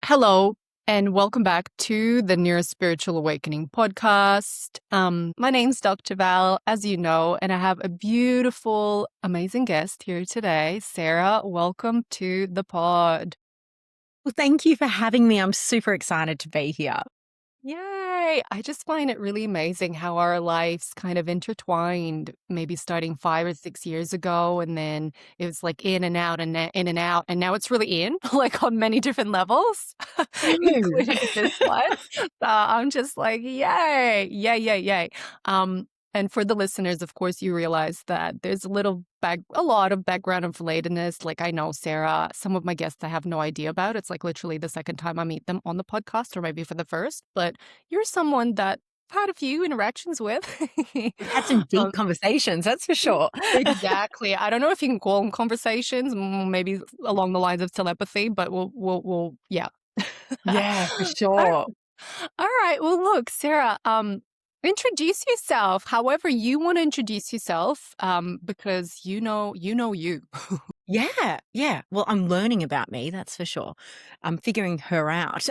Hello, and welcome back to the Near Spiritual Awakening podcast. My name's Dr. Val, as you know, and I have a beautiful, amazing guest here today. Sarah, welcome to the pod. Well, thank you for having me. I'm super excited to be here. Yay! I just find it really amazing how our lives kind of intertwined, maybe starting 5 or 6 years ago, and then it was like in and out and in and out, and now it's really in, like on many different levels, True. including this one. So I'm just like, yay, yay, yay, yay. And for the listeners, of course, you realize that there's a lot of background and relatedness. Like I know Sarah, some of my guests I have no idea about. It's like literally the second time I meet them on the podcast, or maybe for the first. But you're someone that I've had a few interactions with. We've had some deep Um, conversations, that's for sure. exactly. I don't know if you can call them conversations, maybe along the lines of telepathy, but yeah. Yeah, for All sure. all right. Well, look, Sarah, introduce yourself however you want to introduce yourself, because you. Yeah. Well, I'm learning about me, that's for sure. I'm figuring her out.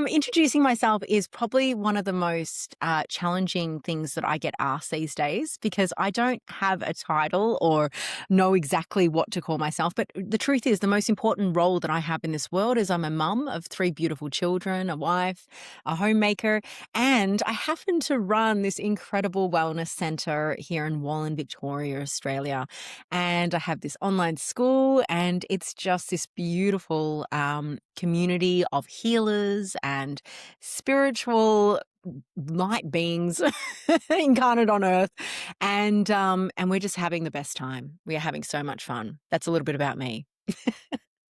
Introducing myself is probably one of the most challenging things that I get asked these days because I don't have a title or know exactly what to call myself. But the truth is, the most important role that I have in this world is I'm a mum of 3 beautiful children, a wife, a homemaker, and I happen to run this incredible wellness centre here in Wallan, Victoria, Australia. And I have this online school, and it's just this beautiful community of healers and spiritual light beings incarnate on earth. And we're just having the best time. We are having so much fun. That's a little bit about me.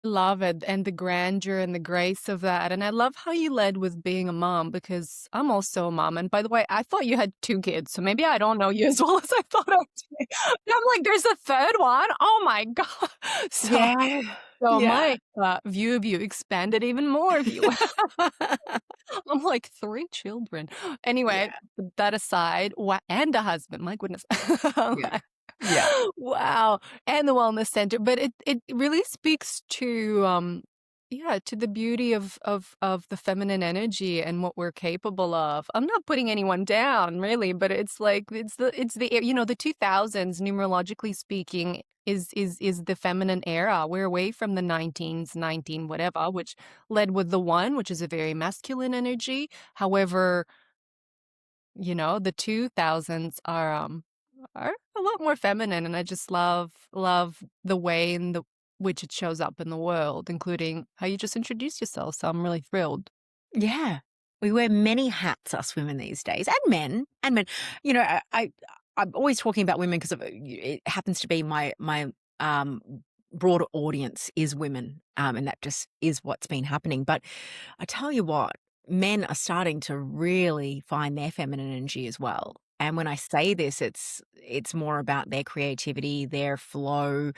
Love it. And the grandeur and the grace of that. And I love how you led with being a mom because I'm also a mom. And by the way, I thought you had 2 kids. So maybe I don't know you as well as I thought I did. And I'm like, there's a third one. Oh my God. So, Yeah. so Yeah. my view of you expanded even more. If you, I'm like 3 children. Anyway, Yeah. that aside, and a husband. My goodness. I'm Yeah. like, Yeah. wow. And the wellness center. But it really speaks to yeah, to the beauty of the feminine energy and what we're capable of. I'm not putting anyone down, really, but it's like the 2000s, numerologically speaking, is the feminine era. We're away from the 19s, 19 whatever, which led with the one, which is a very masculine energy. However, the 2000s are a lot more feminine, and I just love the way in the which it shows up in the world, including how you just introduced yourself. So I'm really thrilled. Yeah. We wear many hats, us women these days, and men, and men. I'm always talking about women because it happens to be my um, broader audience is women, and that just is what's been happening. But I tell you what, men are starting to really find their feminine energy as well. And when I say this, it's more about their creativity, their flow,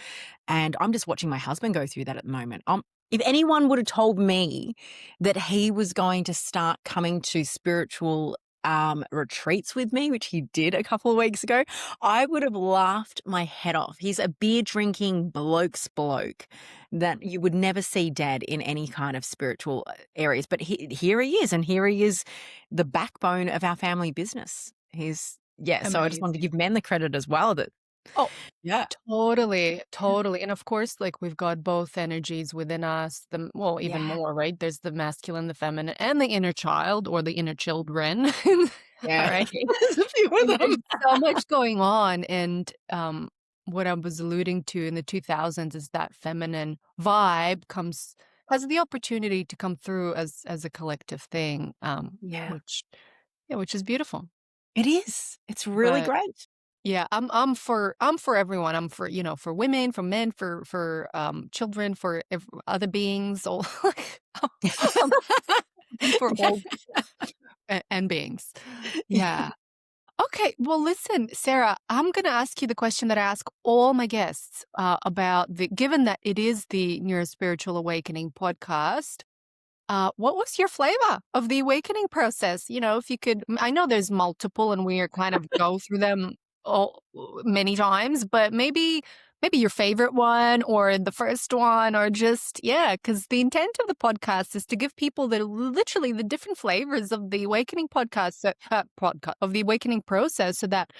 and I'm just watching my husband go through that at the moment. If anyone would have told me that he was going to start coming to spiritual retreats with me, which he did a couple of weeks ago, I would have laughed my head off. He's a beer drinking bloke's bloke that you would never see dead in any kind of spiritual areas. But here he is, and here he is, the backbone of our family business. So I just wanted to Amazing. give men the credit as well that, Oh, yeah. totally, totally. And of course, like we've got both energies within us, well, even Yeah. more, right? There's the masculine, the feminine, and the inner child or the inner children. All Yeah. right. There's a few And of there's them. so much going on. And what I was alluding to in the 2000s is that feminine vibe has the opportunity to come through as a collective thing, Yeah. which is beautiful. It is. It's really But great. yeah, I'm for everyone. I'm for women, for men, for children, for other beings, all I'm for Yeah. all and beings. Yeah. Okay, well, listen, Sarah, I'm going to ask you the question that I ask all my guests about given that it is the Neuro Spiritual Awakening podcast. What was your flavor of the awakening process? If you could, I know there's multiple and we are kind of go through them all many times, but maybe maybe your favorite one or the first one, or just, yeah, because the intent of the podcast is to give people the literally the different flavors of the awakening podcast, of the awakening process, so that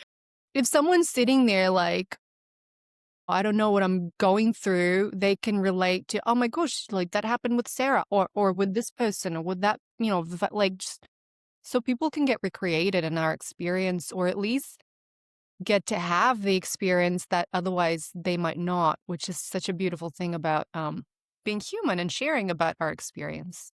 if someone's sitting there like, I don't know what I'm going through, they can relate to, oh my gosh, like that happened with Sarah or with this person or with that, like just so people can get recreated in our experience, or at least get to have the experience that otherwise they might not, which is such a beautiful thing about being human and sharing about our experience.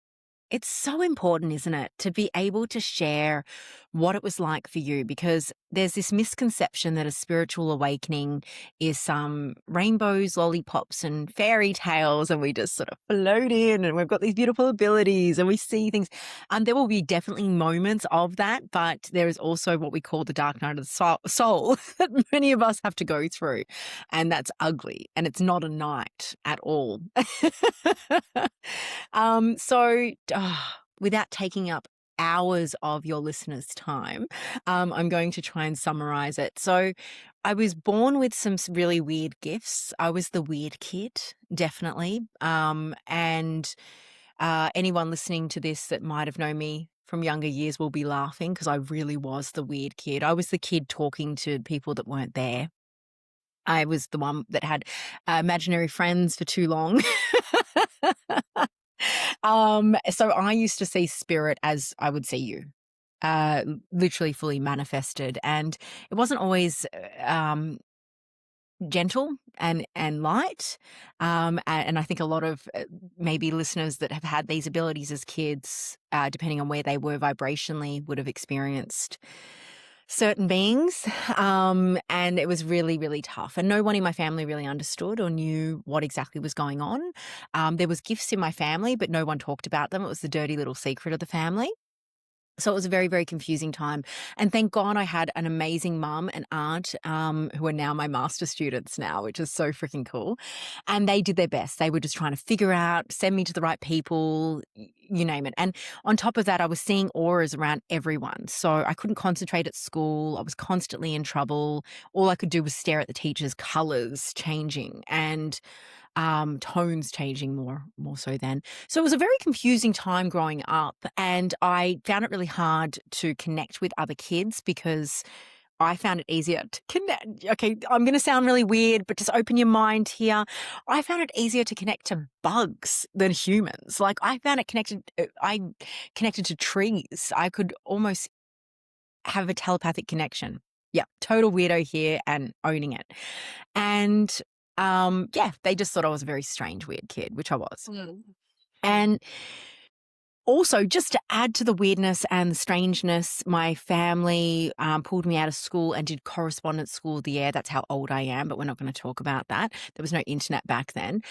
It's so important, isn't it, to be able to share what it was like for you, because there's this misconception that a spiritual awakening is some rainbows, lollipops, and fairy tales, and we just sort of float in and we've got these beautiful abilities and we see things. And there will be definitely moments of that, but there is also what we call the dark night of the soul that many of us have to go through. And that's ugly, and it's not a night at all. Without taking up hours of your listeners' time, I'm going to try and summarize it. So, I was born with some really weird gifts. I was the weird kid, definitely. Anyone listening to this that might have known me from younger years will be laughing because I really was the weird kid. I was the kid talking to people that weren't there. I was the one that had imaginary friends for too long. So I used to see spirit as I would see you, literally fully manifested, and it wasn't always gentle and light. And I think a lot of maybe listeners that have had these abilities as kids, depending on where they were vibrationally, would have experienced certain beings. And it was really, really tough. And no one in my family really understood or knew what exactly was going on. There was gifts in my family, but no one talked about them. It was the dirty little secret of the family. So it was a very, very confusing time. And thank God I had an amazing mum and aunt, who are now my master students now, which is so freaking cool. And they did their best. They were just trying to figure out, send me to the right people, you name it. And on top of that, I was seeing auras around everyone. So I couldn't concentrate at school. I was constantly in trouble. All I could do was stare at the teachers' colors changing and tones changing more so then. So it was a very confusing time growing up, and I found it really hard to connect with other kids because I found it easier to connect. Okay, I'm going to sound really weird, but just open your mind here. I found it easier to connect to bugs than humans. Like I connected to trees. I could almost have a telepathic connection. Yeah, total weirdo here and owning it. And yeah, they just thought I was a very strange, weird kid, which I was. Mm. And also, just to add to the weirdness and the strangeness, my family pulled me out of school and did correspondence school of the year. That's how old I am, but we're not going to talk about that. There was no internet back then.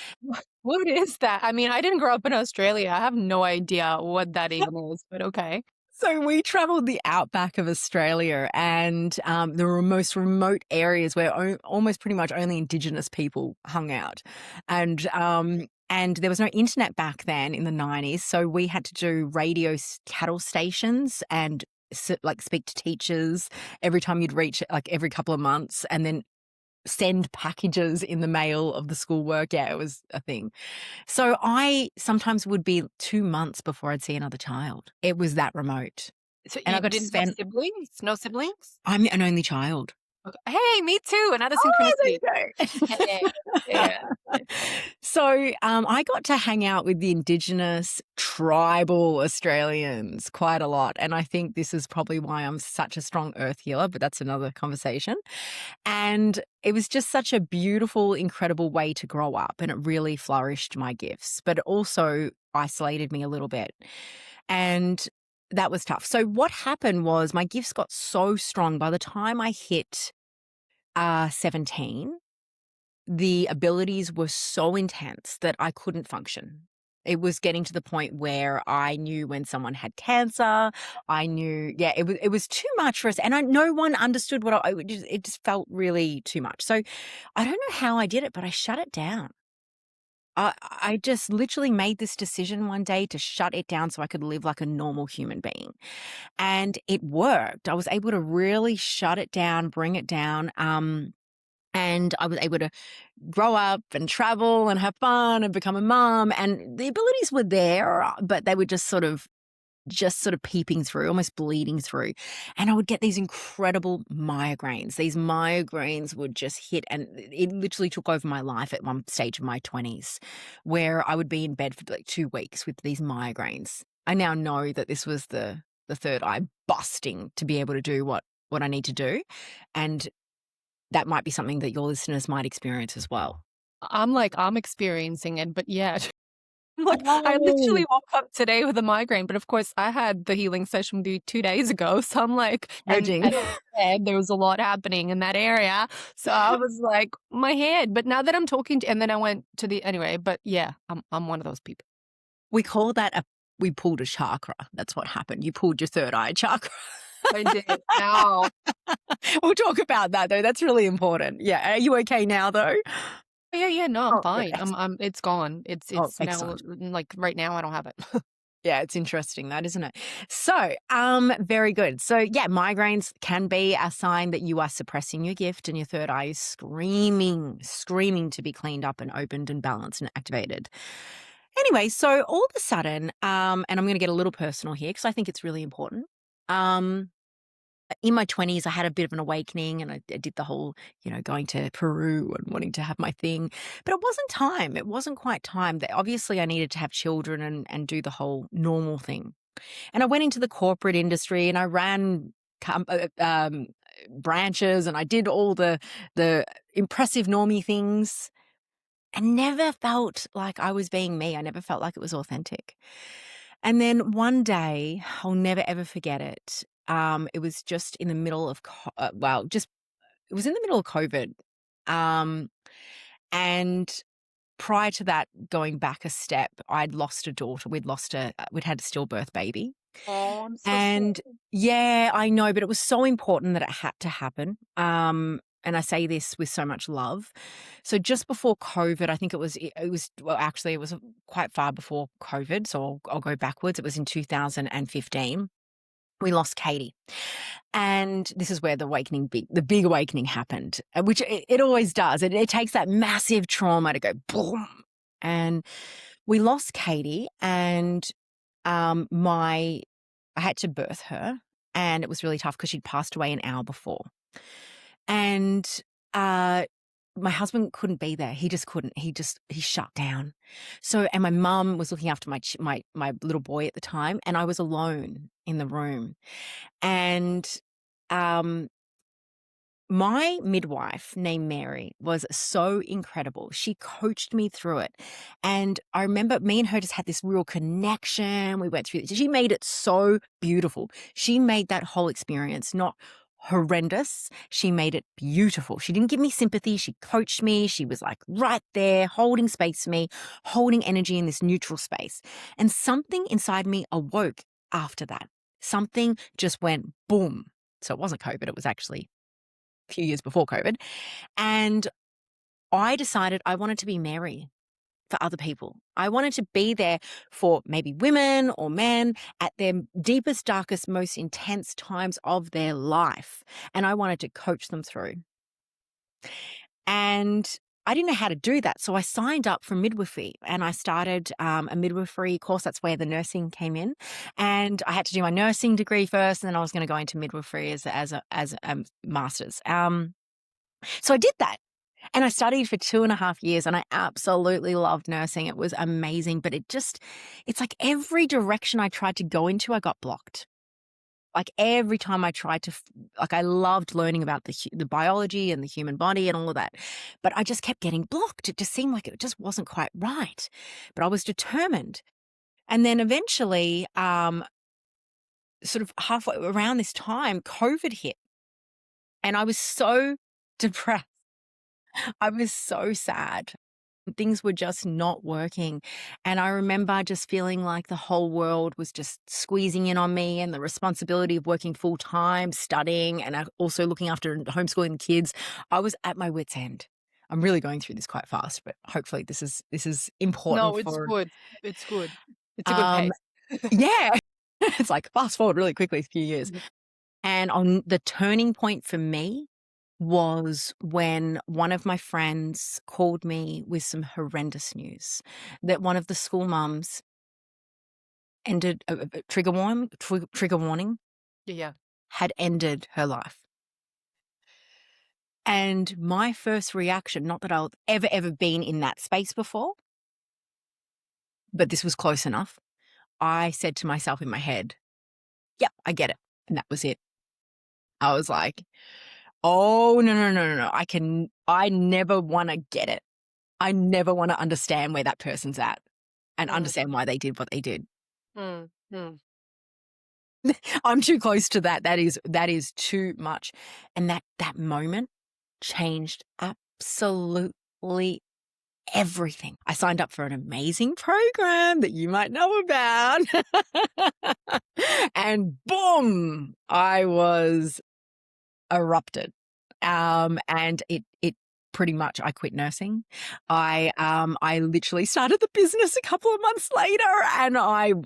What is that? I mean, I didn't grow up in Australia. I have no idea what that even is, but okay. So we traveled the outback of Australia, and there were most remote areas where almost pretty much only Indigenous people hung out. And there was no internet back then in the 90s, so we had to do radio cattle stations and like speak to teachers every time you'd reach, like every couple of months, and then send packages in the mail of the schoolwork. Yeah, it was a thing. So I sometimes would be 2 months before I'd see another child. It was that remote. So And I you got to didn't have spend siblings? No siblings? I'm an only child. Okay. Hey, me too. Another Oh, synchronicity. there you Hey, go. yeah. So, I got to hang out with the Indigenous tribal Australians quite a lot, and I think this is probably why I'm such a strong earth healer, but that's another conversation. And it was just such a beautiful, incredible way to grow up, and it really flourished my gifts, but it also isolated me a little bit. And that was tough. So what happened was my gifts got so strong by the time I hit 17, the abilities were so intense that I couldn't function. It was getting to the point where I knew when someone had cancer. I knew, yeah, it was too much for us, and no one understood what it just felt really too much. So I don't know how I did it, but I shut it down. I just literally made this decision one day to shut it down so I could live like a normal human being. And it worked. I was able to really shut it down, bring it down. And I was able to grow up and travel and have fun and become a mum. And the abilities were there, but they were just sort of peeping through, almost bleeding through. And I would get these incredible migraines. These migraines would just hit, and it literally took over my life at one stage of my 20s, where I would be in bed for like 2 weeks with these migraines. I now know that this was the third eye busting to be able to do what I need to do. And that might be something that your listeners might experience as well. I'm like, I'm experiencing it, but yeah. Like, I Oh, literally woke up today with a migraine, but of course, I had the healing session with you 2 days ago, so I'm like urging. and there was a lot happening in that area, so I was like, "My head," but now that I'm talking to and then I went to the anyway, but yeah, I'm one of those people. We call that we pulled a chakra. That's what happened. You pulled your third eye chakra. I did. Ow. We'll talk about that though. That's really important. Yeah. Are you okay now though? Yeah, yeah, no, I'm Oh, good. fine. It's gone. Oh, It's now, excellent. like, right now, I don't have it. Yeah, it's interesting that, isn't it? So, very good. So, yeah, migraines can be a sign that you are suppressing your gift and your third eye is screaming to be cleaned up and opened and balanced and activated. Anyway, so all of a sudden, and I'm going to get a little personal here because I think it's really important. Um, in my 20s, I had a bit of an awakening and I did the whole, going to Peru and wanting to have my thing. But it wasn't time. It wasn't quite time. Obviously, I needed to have children and do the whole normal thing. And I went into the corporate industry and I ran branches and I did all the impressive normie things and never felt like I was being me. I never felt like it was authentic. And then one day, I'll never ever forget it. It was just in the middle of, just it was in the middle of COVID. Um, and prior to that, going back a step, I'd lost a daughter. We'd had a stillbirth baby. Oh, I'm so sorry. And yeah, I know, but it was so important that it had to happen. And I say this with so much love. So just before COVID, I think well, actually, it was quite far before COVID. So I'll go backwards. It was in 2015. We lost Katie. And this is where the big awakening happened, which it always does. It takes that massive trauma to go boom. And we lost Katie and I had to birth her and it was really tough because she'd passed away an hour before. And uh my husband couldn't be there. He just couldn't. He shut down. So, and my mum was looking after my little boy at the time, and I was alone in the room. And um my midwife named Mary was so incredible. She coached me through it. And I remember me and her just had this real connection. We went through it. She made it so beautiful. She made that whole experience not horrendous. She made it beautiful. She didn't give me sympathy. She coached me. She was like right there, holding space for me, holding energy in this neutral space. And something inside me awoke after that. Something just went boom. So it wasn't COVID. It was actually few years before COVID. And I decided I wanted to be Mary for other people. I wanted to be there for maybe women or men at their deepest, darkest, most intense times of their life. And I wanted to coach them through. And I didn't know how to do that. So I signed up for midwifery and I started a midwifery course. That's where the nursing came in. And I had to do my nursing degree first. And then I was going to go into midwifery as a master's. So I did that. And I studied for 2.5 years and I absolutely loved nursing. It was amazing. But it's like every direction I tried to go into, I got blocked. Like every time I tried to, like I loved learning about the biology and the human body and all of that. But I just kept getting blocked. It just seemed like it just wasn't quite right. But I was determined. And then eventually, sort of halfway around this time, COVID hit. And I was so depressed. I was so sad. Things were just not working. And I remember just feeling like the whole world was just squeezing in on me and the responsibility of working full time, studying, and also looking after and homeschooling the kids. I was at my wit's end. I'm really going through this quite fast, but hopefully this is important No, it's for good. It's good. It's a good um pace. yeah. It's like fast forward really quickly a few years. Mhm. And on the turning point for me was when one of my friends called me with some horrendous news that one of the school mums ended trigger warning Yeah. had ended her life. And my first reaction, not that I've ever been in that space before, but this was close enough. I said to myself in my head, "Yep, I get it." And that was it. I was like, "Oh, no, no, no, no, no. I never want to get it. I never want to understand where that person's at and Mm, understand why they did what they did. mm, mm. I'm too close to that. That is too much." And that moment changed absolutely everything. I signed up for an amazing program that you might know about. And boom, I was erupted. And it pretty much I quit nursing. I literally started the business a couple of months later, and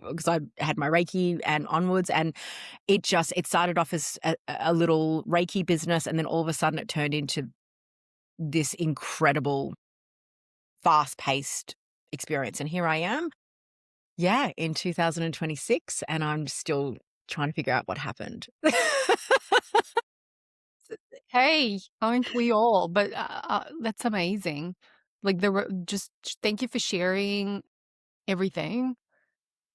because I had my Reiki and onwards, and it started off as a little Reiki business, and then all of a sudden it turned into this incredible fast-paced experience, and here I am, yeah, in 2026, and I'm still trying to figure out what happened. Hey, aren't we all? But, that's amazing. Like, there were just thank you for sharing everything,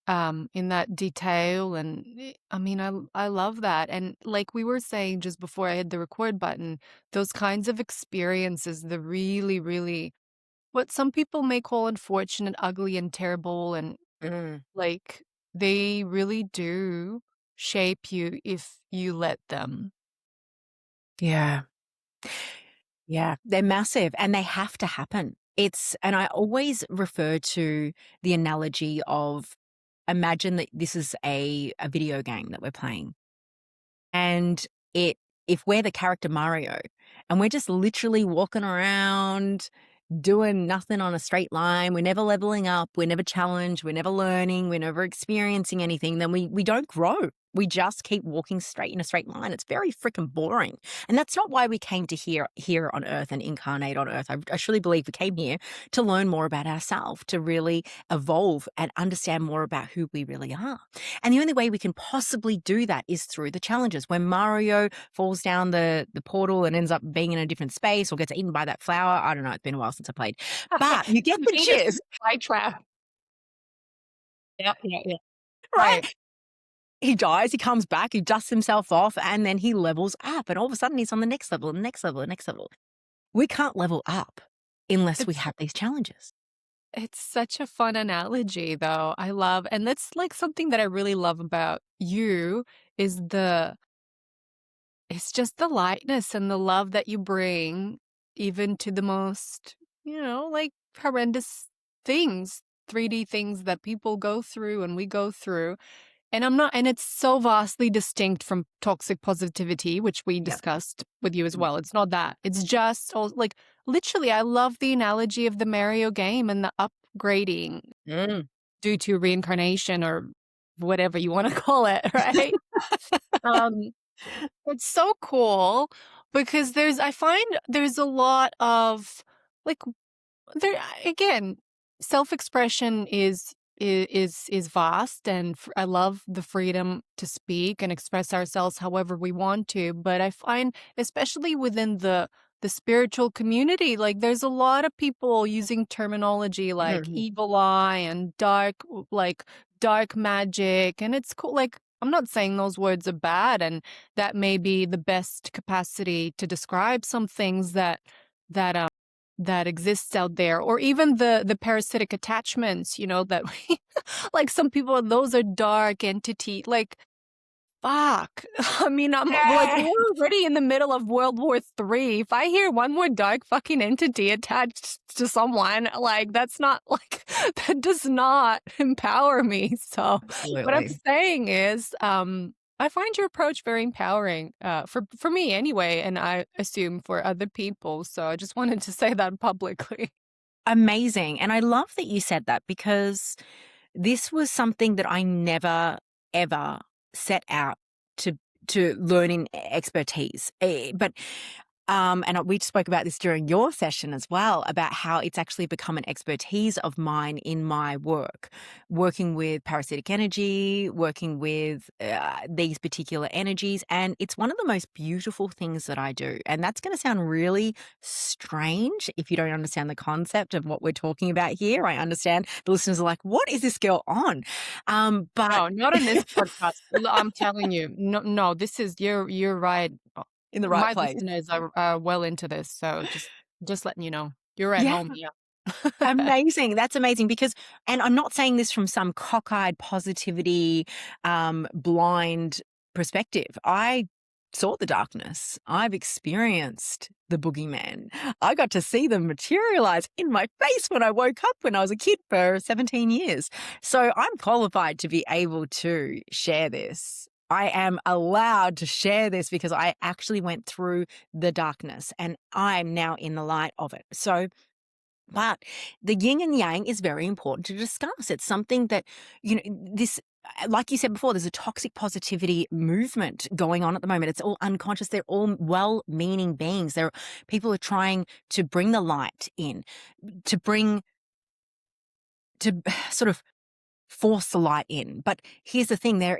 in that detail, and, I mean, I love that, and like we were saying just before I hit the record button, those kinds of experiences, the really, really what some people may call unfortunate, ugly, and terrible, and, Mm, like, they really do shape you if you let them. yeah, yeah, they're massive, and they have to happen. And I always refer to the analogy of, imagine that this is a video game that we're playing. And it if we're the character Mario and we're just literally walking around doing nothing on a straight line, we're never leveling up, we're never challenged, we're never learning, we're never experiencing anything, then we don't grow. We just keep walking straight in a straight line. It's very freaking boring. And that's not why we came to here on earth and incarnate on earth. I truly believe we came here to learn more about ourselves, to really evolve and understand more about who we really are. And the only way we can possibly do that is through the challenges. When Mario falls down the portal and ends up being in a different space or gets eaten by that flower, I don't know, it's been a while since I played. But you get the Venus gist, flytrap. Yeah, yeah, yeah. right? Right. He dies, he comes back, he dusts himself off, and then he levels up. And all of a sudden he's on the next level, the next level, the next level. We can't level up unless we It's have these challenges. it's such a fun analogy, though. I love and that's, like, something that I really love about you is the it's just the lightness and the love that you bring even to the most, like, horrendous things, 3D things that people go through and we go through. And it's so vastly distinct from toxic positivity, which we Yep. discussed with you as Mm. well. It's not that. It's just like literally, I love the analogy of the Mario game and the upgrading Mm. due to reincarnation or whatever you want to call it, right? Um, it's so cool because I find there's a lot of like there again, self-expression is vast, and I love the freedom to speak and express ourselves however we want to, but I find, especially within the spiritual community, like, there's a lot of people using terminology like Mhm. evil eye and dark magic, and it's cool, like, I'm not saying those words are bad, and that may be the best capacity to describe some things that that exists out there, or even the parasitic attachments, that we like some people, those are dark entity, like, fuck. I mean, like, Yeah. we're already in the middle of World War III. If I hear one more dark fucking entity attached to someone, like, that's not like that does not empower me. So what I'm Absolutely. saying is, I find your approach very empowering, for me anyway, and I assume for other people. So I just wanted to say that publicly. Amazing. And I love that you said that because this was something that I never, ever set out to learn in expertise. But we spoke about this during your session as well, about how it's actually become an expertise of mine in my work, working with parasitic energy, working with these particular energies. And it's one of the most beautiful things that I do. And that's going to sound really strange if you don't understand the concept of what we're talking about here. I understand the listeners are like, what is this girl on? But No, not on this podcast. I'm telling you. No, no, this is you're right. in the right My place. listeners are well into this, so just letting you know. You're at Yeah. home, yeah. Amazing. That's amazing because, and I'm not saying this from some cockeyed positivity, blind perspective. I saw the darkness. I've experienced the boogeyman. I got to see them materialize in my face when I woke up when I was a kid for 17 years. So I'm qualified to be able to share this. I am allowed to share this because I actually went through the darkness and I'm now in the light of it. So, but the yin and yang is very important to discuss. It's something that, this, like you said before, there's a toxic positivity movement going on at the moment. It's all unconscious. They're all well meaning beings. People are trying to bring the light in, to bring, to sort of force the light in. But here's the thing, there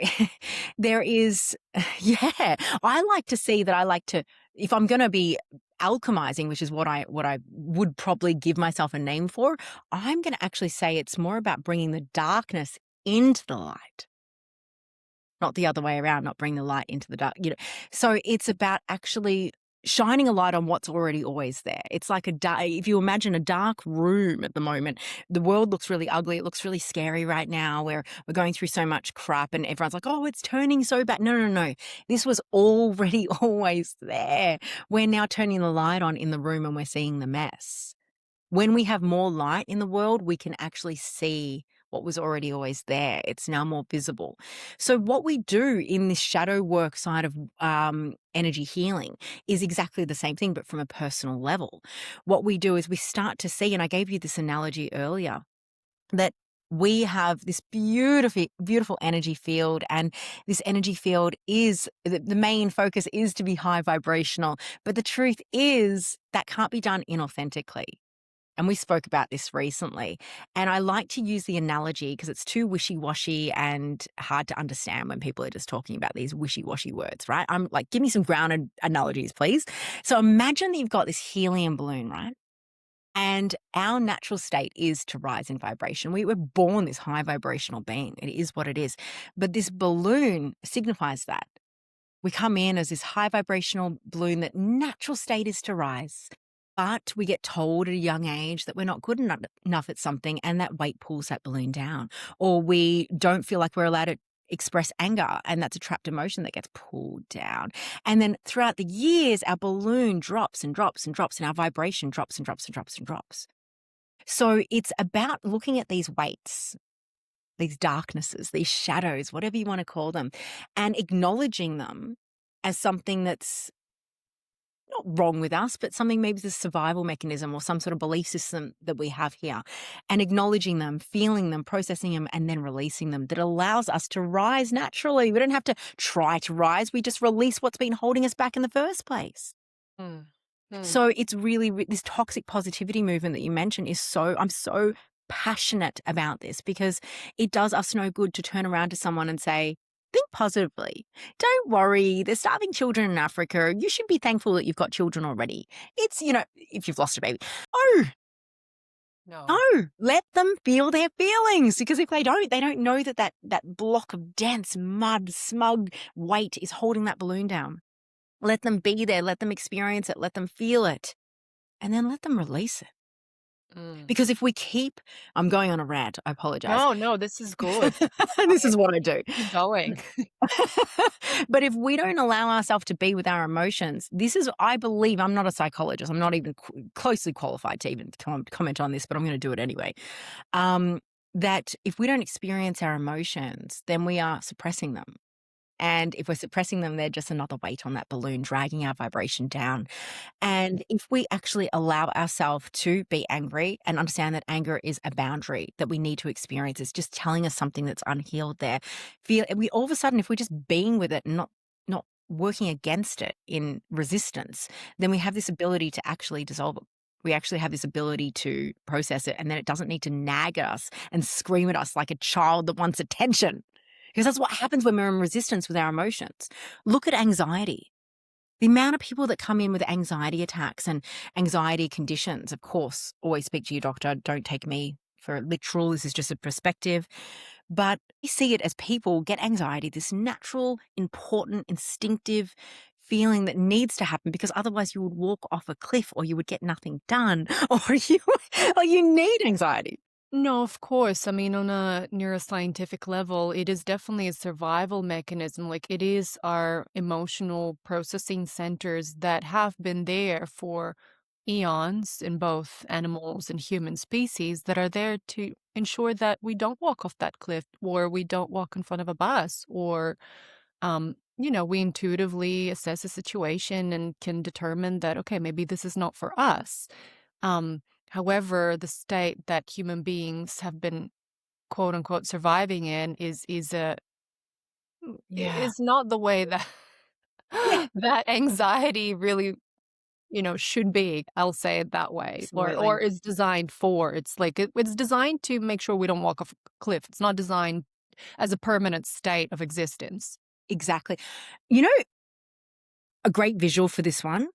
is, yeah, I like to see that. I like to, if I'm going to be alchemizing, which is what I would probably give myself a name for, I'm going to actually say it's more about bringing the darkness into the light, not the other way around, not bring the light into the dark, So it's about actually shining a light on what's already always there. It's like if you imagine a dark room at the moment, the world looks really ugly. It looks really scary right now where we're going through so much crap and everyone's like, oh, it's turning so bad. No, no, no. This was already always there. We're now turning the light on in the room and we're seeing the mess. When we have more light in the world, we can actually see what was already always there. It's now more visible. So what we do in this shadow work side of energy healing is exactly the same thing, but from a personal level. What we do is we start to see, and I gave you this analogy earlier, that we have this beautiful, beautiful energy field, and this energy field is the main focus is to be high vibrational. But the truth is that can't be done inauthentically. And we spoke about this recently. And I like to use the analogy because it's too wishy-washy and hard to understand when people are just talking about these wishy-washy words, right? I'm like, give me some grounded analogies, please. So imagine that you've got this helium balloon, right? And our natural state is to rise in vibration. We were born this high vibrational being. It is what it is. But this balloon signifies that. We come in as this high vibrational balloon that natural state is to rise. But we get told at a young age that we're not good enough at something, and that weight pulls that balloon down. Or we don't feel like we're allowed to express anger, and that's a trapped emotion that gets pulled down. And then throughout the years, our balloon drops and drops and drops, and our vibration drops and drops and drops and drops. So it's about looking at these weights, these darknesses, these shadows, whatever you want to call them, and acknowledging them as something that's not wrong with us, but something maybe it's a survival mechanism or some sort of belief system that we have here, and acknowledging them, feeling them, processing them, and then releasing them, that allows us to rise naturally. We don't have to try to rise. We just release what's been holding us back in the first place. Mm, mm. So it's really this toxic positivity movement that you mentioned I'm so passionate about this because it does us no good to turn around to someone and say, think positively. Don't worry. There's starving children in Africa. You should be thankful that you've got children already. It's, if you've lost a baby. Oh, No. no. Let them feel their feelings because if they don't know that block of dense mud, smug weight is holding that balloon down. Let them be there. Let them experience it. Let them feel it. And then let them release it. Mm. Because if we I'm going on a rant. I apologize. No, no, this is good. This is what I do. Keep going. But if we don't allow ourselves to be with our emotions, I believe, I'm not a psychologist. I'm not even closely qualified to even comment on this, but I'm going to do it anyway. That if we don't experience our emotions, then we are suppressing them. And if we're suppressing them, they're just another weight on that balloon, dragging our vibration down. And if we actually allow ourselves to be angry and understand that anger is a boundary that we need to experience, it's just telling us something that's unhealed there. All of a sudden, if we're just being with it and not working against it in resistance, then we have this ability to actually dissolve it. We actually have this ability to process it, and then it doesn't need to nag at us and scream at us like a child that wants attention. Because that's what happens when we're in resistance with our emotions. Look at anxiety. The amount of people that come in with anxiety attacks and anxiety conditions, of course, always speak to your doctor. Don't take me for literal. This is just a perspective. But we see it as people get anxiety, this natural, important, instinctive feeling that needs to happen because otherwise you would walk off a cliff or you would get nothing done or you need anxiety. No, of course. I mean, on a neuroscientific level, it is definitely a survival mechanism. Like, it is our emotional processing centers that have been there for eons in both animals and human species that are there to ensure that we don't walk off that cliff or we don't walk in front of a bus or, we intuitively assess a situation and can determine that, okay, maybe this is not for us. Um, However, the state that human beings have been quote unquote surviving in Yeah. is not the way that Yeah. that anxiety really, should be. I'll say it that way, or Absolutely. is designed for. It's like it's designed to make sure we don't walk off a cliff. It's not designed as a permanent state of existence. Exactly. You know, a great visual for this one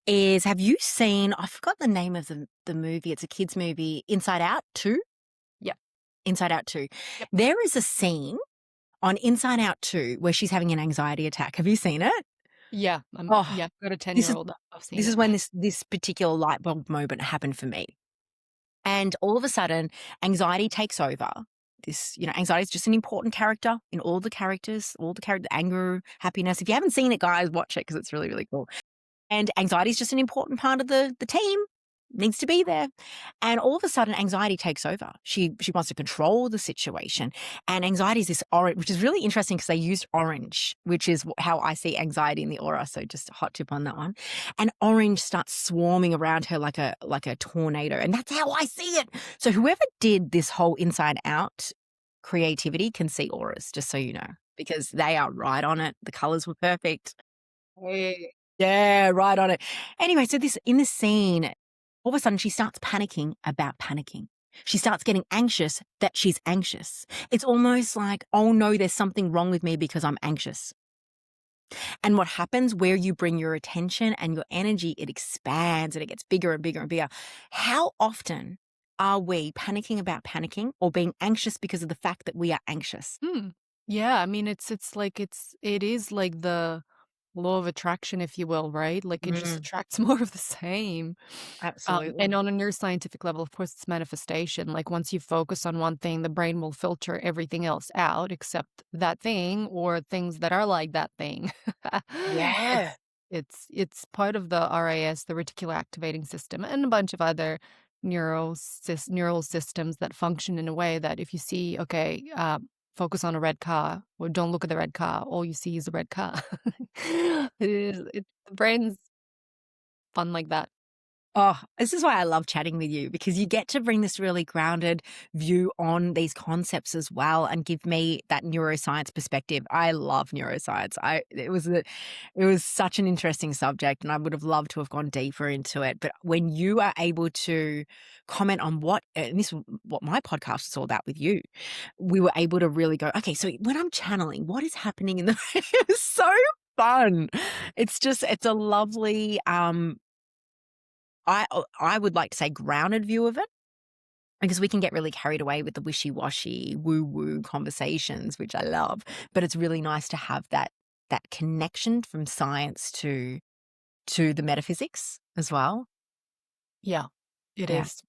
is, have you seen, I forgot the name of the movie, it's a kids movie, Inside Out 2? Yeah. Inside Out 2. Yep. There is a scene on Inside Out 2 where she's having an anxiety attack. Have you seen it? Yeah. Oh, Yeah. I've got a this is 10-year-old. I've seen this is it. when this particular light bulb moment happened for me. And all of a sudden, anxiety takes over. Anxiety is just an important character in all the characters, anger, happiness. If you haven't seen it, guys, watch it because it's really, really cool. And anxiety is just an important part of the team, needs to be there. And all of a sudden, anxiety takes over. She wants to control the situation. And anxiety is this orange, which is really interesting because they used orange, which is how I see anxiety in the aura. So just a hot tip on that one. And orange starts swarming around her like a tornado. And that's how I see it. So whoever did this whole inside out creativity can see auras, just so you know, because they are right on it. The colors were perfect. Hey. Yeah, right on it. Anyway, so in this scene, all of a sudden she starts panicking about panicking. She starts getting anxious that she's anxious. It's almost like, oh no, there's something wrong with me because I'm anxious. And what happens where you bring your attention and your energy, it expands and it gets bigger and bigger and bigger. How often are we panicking about panicking or being anxious because of the fact that we are anxious? Hmm. Yeah, I mean, it is like the law of attraction, if you will, right? Like it just Mm, attracts more of the same. And absolutely. on a neuroscientific level, of course, it's manifestation. Like once you focus on one thing, the brain will filter everything else out except that thing or things that are like that thing. Yeah. It's it's part of the RAS, the reticular activating system, and a bunch of other neural systems that function in a way that if you see, okay, focus on a red car or don't look at the red car, all you see is a red car. The brain's fun like that. Oh, this is why I love chatting with you because you get to bring this really grounded view on these concepts as well and give me that neuroscience perspective. I love neuroscience. It was such an interesting subject and I would have loved to have gone deeper into it. But when you are able to comment on and this is what my podcast is all about with you, we were able to really go, okay, so when I'm channeling, what is happening in the it was so fun. It's a lovely I would like to say grounded view of it because we can get really carried away with the wishy-washy, woo-woo conversations, which I love. But it's really nice to have that connection from science to the metaphysics as well. Yeah, it Yeah. is.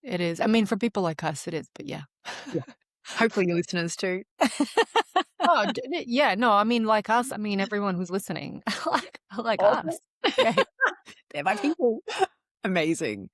It is. I mean, for people like us, it is, but yeah. Yeah. Hopefully your listeners too. Oh, yeah, no, I mean, like us, I mean, everyone who's listening, like Awesome. us. Yeah. They're my people. Amazing.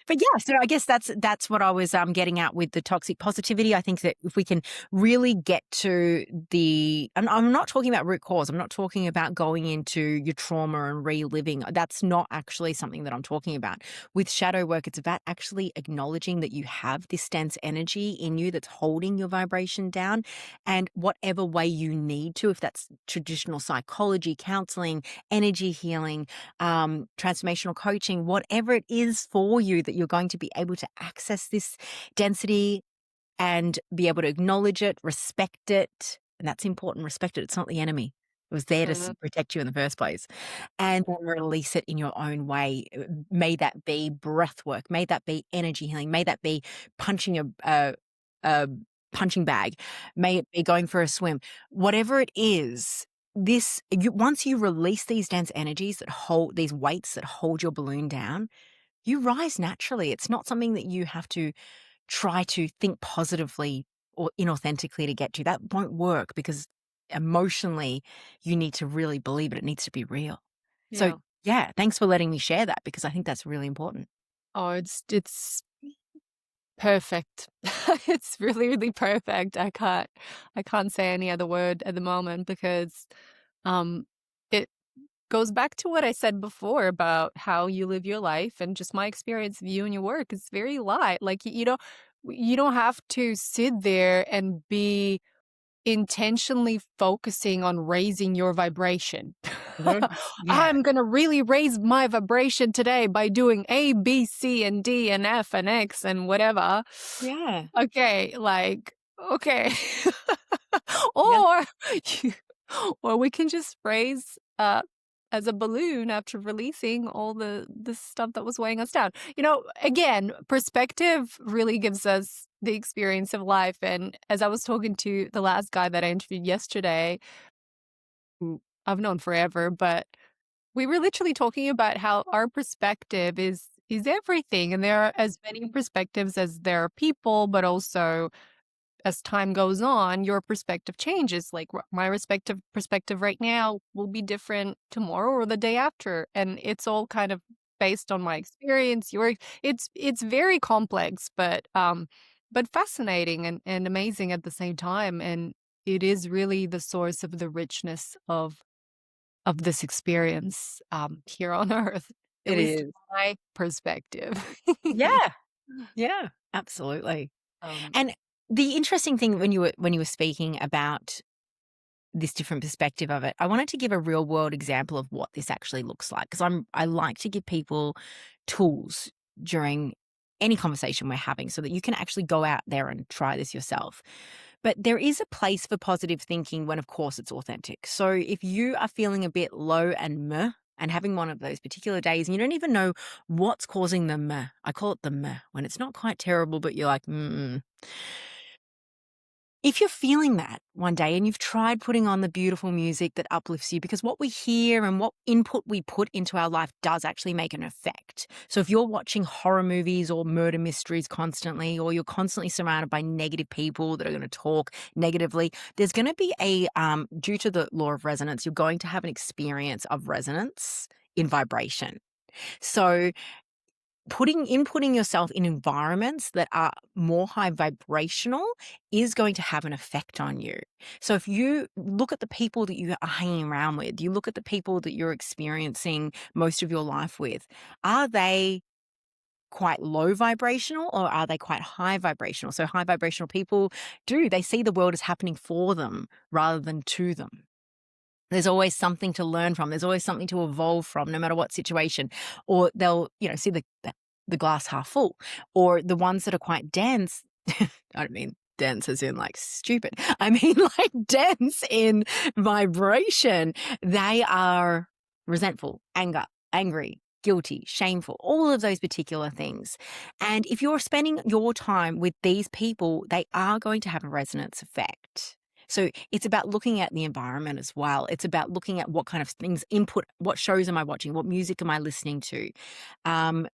But yeah, so I guess that's what I was getting at with the toxic positivity. I think that if we can really get to the, and I'm not talking about root cause. I'm not talking about going into your trauma and reliving. That's not actually something that I'm talking about. With shadow work, it's about actually acknowledging that you have this dense energy in you that's holding your vibration down, and whatever way you need to, if that's traditional psychology, counseling, energy healing, transformational coaching, whatever it is for you, that you're going to be able to access this density and be able to acknowledge it, respect it. And that's important. Respect it. It's not the enemy. It was there to Mhm. protect you in the first place. And then release it in your own way. May that be breath work. May that be energy healing. May that be punching a punching bag. May it be going for a swim. Whatever it is, once you release these dense energies that hold these weights that hold your balloon down, you rise naturally. It's not something that you have to try to think positively or inauthentically to get to. That won't work because emotionally you need to really believe it. It needs to be real. So Yeah. yeah, thanks for letting me share that because I think that's really important. Oh, it's perfect. It's really, really perfect. I can't say any other word at the moment because, it goes back to what I said before about how you live your life and just my experience of you and your work is very light. Like, you don't have to sit there and be intentionally focusing on raising your vibration. Mhm. Yeah. I'm gonna really raise my vibration today by doing A, B, C, and D, and F, and X, and whatever. Yeah. Okay, like, okay. Yeah. Or you or we can just raise up as a balloon after releasing all the stuff that was weighing us down. Again, perspective really gives us the experience of life, and as I was talking to the last guy that I interviewed yesterday, who I've known forever, but we were literally talking about how our perspective is everything, and there are as many perspectives as there are people, but also as time goes on, your perspective changes. Like my respective perspective right now will be different tomorrow or the day after, and it's all kind of based on my experience. It's very complex, but fascinating and amazing at the same time, and it is really the source of the richness of this experience here on Earth, at It least is. my perspective. Yeah. Yeah. Absolutely. um, And the interesting thing when you were speaking about this different perspective of it, I wanted to give a real world example of what this actually looks like because I like to give people tools during any conversation we're having so that you can actually go out there and try this yourself. But there is a place for positive thinking when of course it's authentic. So if you are feeling a bit low and meh and having one of those particular days and you don't even know what's causing the meh. I call it the meh when it's not quite terrible but you're like, if you're feeling that one day and you've tried putting on the beautiful music that uplifts you, because what we hear and what input we put into our life does actually make an effect. So if you're watching horror movies or murder mysteries constantly, or you're constantly surrounded by negative people that are going to talk negatively, there's going to be due to the law of resonance, you're going to have an experience of resonance in vibration. So inputting yourself in environments that are more high vibrational is going to have an effect on you. So if you look at the people that you are hanging around with, you look at the people that you're experiencing most of your life with, are they quite low vibrational or are they quite high vibrational? So high vibrational people they see the world as happening for them rather than to them. There's always something to learn from. There's always something to evolve from, no matter what situation. Or they'll, see the glass half full. Or the ones that are quite dense. I don't mean dense as in like stupid. I mean like dense in vibration. They are resentful, angry, guilty, shameful, all of those particular things. And if you're spending your time with these people, they are going to have a resonance effect. So it's about looking at the environment as well. It's about looking at what kind of things input, what shows am I watching, what music am I listening to.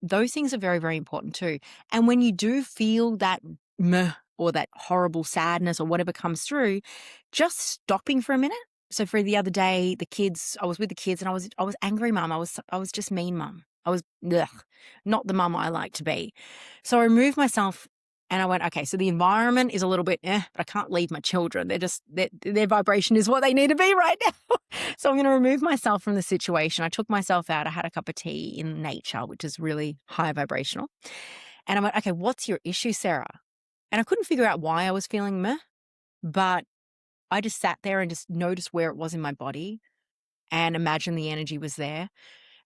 Those things are very, very important too. And when you do feel that meh or that horrible sadness or whatever comes through, just stopping for a minute. So for the other day, I was with the kids and I was angry mum. I was just mean mum. I was ugh, not the mum I like to be. So I removed myself and I went, okay, so the environment is a little bit, but I can't leave my children. They're just, their vibration is what they need to be right now. So I'm going to remove myself from the situation. I took myself out. I had a cup of tea in nature, which is really high vibrational. And I went, okay, what's your issue, Sarah? And I couldn't figure out why I was feeling meh, but I just sat there and just noticed where it was in my body and imagined the energy was there.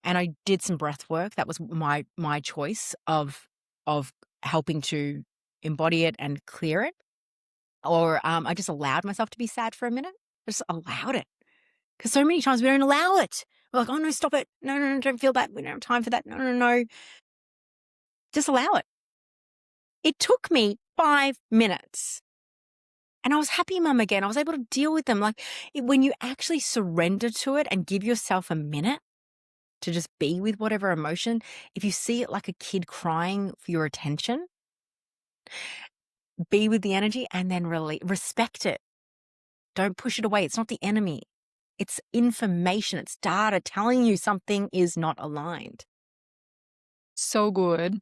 And I did some breath work. That was my choice of helping to embody it and clear it. Or I just allowed myself to be sad for a minute. Just allowed it. Because so many times we don't allow it. We're like, oh no, stop it. No, no, no, don't feel that. We don't have time for that. No, no, no. Just allow it. It took me 5 minutes. And I was happy mum again. I was able to deal with them. Like when you actually surrender to it and give yourself a minute to just be with whatever emotion, if you see it like a kid crying for your attention, be with the energy and then really respect it. Don't push it away. It's not the enemy. It's information. It's data telling you something is not aligned. So good.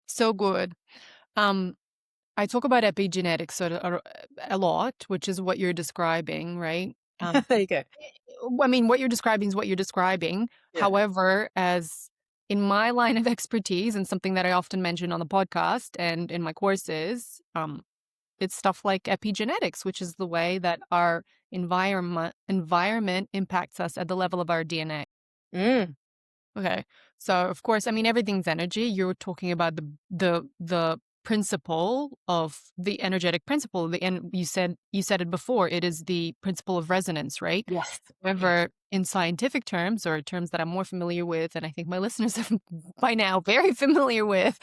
So good. Um, I talk about epigenetics a lot, which is what you're describing, right? There you go. I mean, what you're describing is what you're describing. Yeah. However, as in my line of expertise and something that I often mention on the podcast and in my courses, it's stuff like epigenetics, which is the way that our environment impacts us at the level of our DNA. Mm. Okay. So of course, I mean everything's energy. You're talking about the principle of the energetic principle. And you said it before. It is the principle of resonance, right? Yes. Yes. However, in scientific terms or terms that I'm more familiar with, and I think my listeners are by now very familiar with,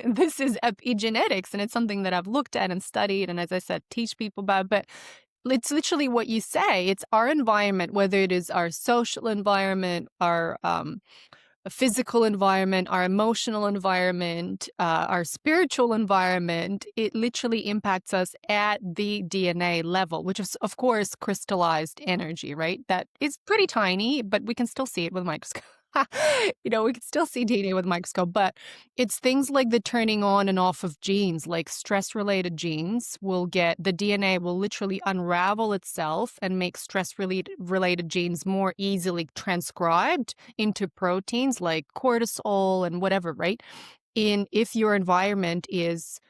this is epigenetics, and it's something that I've looked at and studied, and as I said, teach people about. But it's literally what you say. It's our environment, whether it is our social environment, our physical environment, our emotional environment, our spiritual environment. It literally impacts us at the DNA level, which is, of course, crystallized energy, right? That is pretty tiny, but we can still see it with a microscope. We can still see DNA with a microscope, but it's things like the turning on and off of genes, like stress related genes will get the DNA will literally unravel itself and make stress related genes more easily transcribed into proteins like cortisol and whatever, right? If your environment is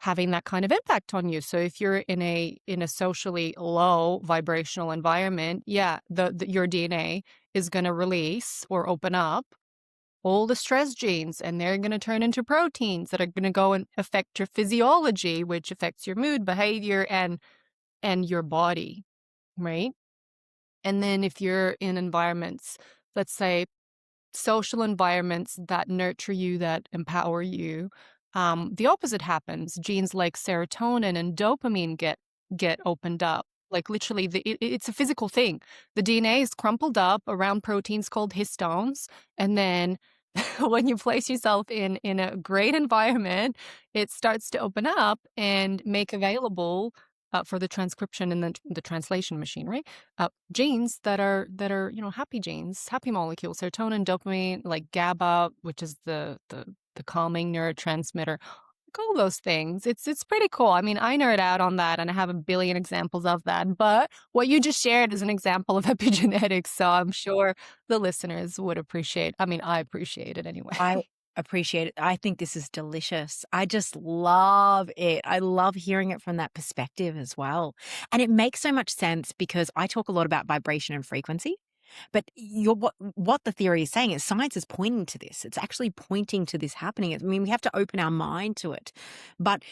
having that kind of impact on you. So if you're in a socially low vibrational environment, yeah, your DNA is going to release or open up all the stress genes, and they're going to turn into proteins that are going to go and affect your physiology, which affects your mood, behavior, and your body, right? And then if you're in environments, let's say social environments that nurture you, that empower you, the opposite happens. Genes like serotonin and dopamine get opened up. Like literally, it's a physical thing. The DNA is crumpled up around proteins called histones, and then when you place yourself in a great environment, it starts to open up and make available for the transcription and the translation machine, right? Genes that are happy genes, happy molecules, serotonin, dopamine, like GABA, which is the calming neurotransmitter. Like all those things. It's pretty cool. I mean, I nerd out on that, and I have a billion examples of that. But what you just shared is an example of epigenetics, so I'm sure the listeners would appreciate. I mean, I appreciate it anyway. I appreciate it. I think this is delicious. I just love it. I love hearing it from that perspective as well. And it makes so much sense because I talk a lot about vibration and frequency. But what the theory is saying is science is pointing to this. It's actually pointing to this happening. I mean, we have to open our mind to it. But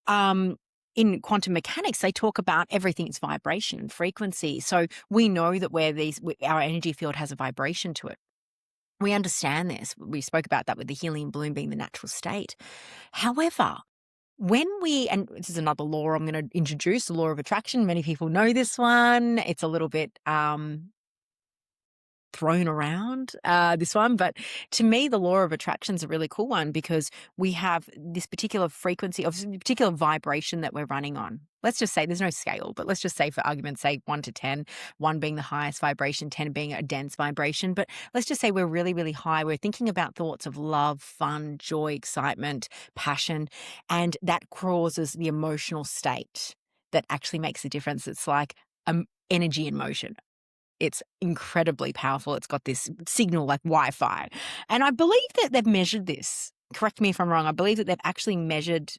in quantum mechanics, they talk about everything's vibration and frequency. So we know that our energy field has a vibration to it. We understand this. We spoke about that with the helium balloon being the natural state. However, and this is another law I'm going to introduce, the law of attraction. Many people know this one. It's a little bit thrown around this one, but to me, the law of attraction is a really cool one because we have this particular frequency of particular vibration that we're running on. Let's just say there's no scale, but let's just say for argument's sake, 1 to 10, 1 being the highest vibration, 10 being a dense vibration. But let's just say we're really, really high. We're thinking about thoughts of love, fun, joy, excitement, passion, and that causes the emotional state that actually makes a difference. It's like energy in motion. It's incredibly powerful. It's got this signal like Wi-Fi. And I believe that they've measured this. Correct me if I'm wrong. I believe that they've actually measured.